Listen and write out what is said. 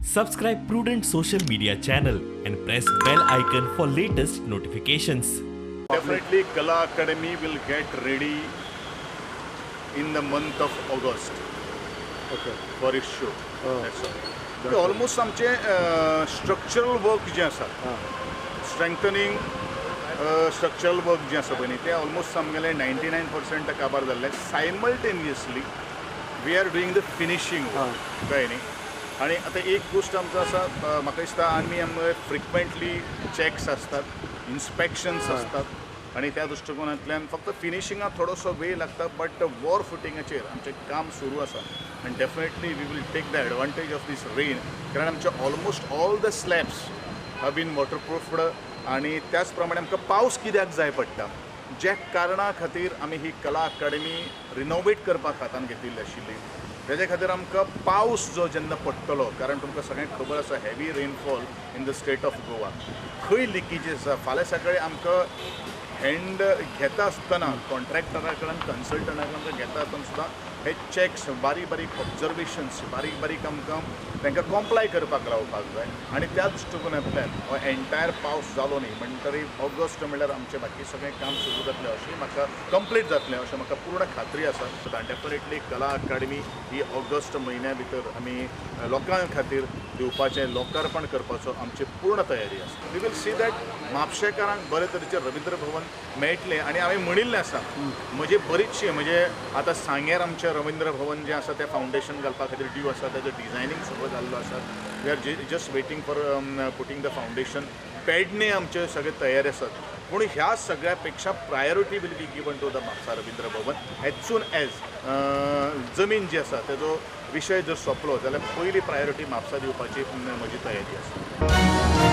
Subscribe Prudent social media channel and press bell icon for latest notifications. Definitely Kala Academy will get ready in the month of August for its show. That's all. Almost आमचे structural work जे आसा, strengthening structural work जे आसा पळय ते almost आमगेले 99% काबार जाल्ले. Simultaneously we are doing the finishing work. कळ्ळें न्ही? आणि आता एक गोष्ट आमचो आसा, म्हाका दिसता आमी फ्रिक्वेंटली चॅक्स आसतात, इन्स्पेक्शन्स असतात आणि त्या दृष्टिकोनांतल्यान फक्त फिनिशिंगाक थोडोसो वेळ लागता, बट वॉर फुटिंगाचेर आमचें काम सुरू आसा आनी definitely we will take the advantage of this rain, कारण आमचे almost all the slabs have been waterproofed आणि त्याच प्रमाणे आमकां पावस कित्याक जाय पडटा, ज्या कारणा खातीर आमी ही कला अकादेमी रिनोवेट करपाक हातान घेतिल्ली आशिल्ली. त्याच्या खातीर आमकां पावस जो जेन्ना पडटलो, कारण तुमकां सगळ्यांक खबर आसा heavy rainfall in the state of Goa, खंय लिकेजीस आसा. फाल्यां सकाळीं आमकां हँड घेता आसतना कॉन्ट्रॅक्टरा कडल्यान कन्सल्टंटा कडल्यान घेता आसतना सुद्दां हे चॅक्स, बारीक बारीक ऑब्जर्वेशन्स, बारीक बारीक आमकां तांकां कॉम्प्लाय करपाक लावपाक जाय. आनी त्या दृश्टिकोनांतल्यान हो एंटायर पावस जालो न्ही म्हणटरी ऑगस्ट म्हणल्यार आमचें बाकी सगळें काम सुरू जातलें अशें म्हाका कंप्लीट जातलें अशें म्हाका पूर्ण खात्री आसा. डेफिनेटली कला अकादेमी ही ऑगस्ट म्हयन्या भितर आमी लोकां खातीर दिवपाचें, लोकार्पण करपाचो आमची पूर्ण तयारी आसा. वी वील सी दॅट म्हापशेकारांक बरे तरेचें रवींद्र भवन मेळटलें. आनी हांवें म्हणिल्लें आसा म्हजी बरीचशी, म्हणजे आतां सांग्यार आमचें रवींद्र भवन जें आसा तें फावंडेशन घालपा खातीर ड्यू आसा, तेजो डिझायनींग सगळो जाल्लो आसा. We are just waiting for putting the foundation. Pedne आमचे सगळे तयार आसात, पूण ह्या सगळ्या पेक्षा priority will be given to the Mapusa Ravindra Bhavan as soon as जमीन जी आसा तेजो विशय जर सोंपलो जाल्यार पयली प्रायोरिटी म्हापसा दिवपाची म्हजी तयारी आसा.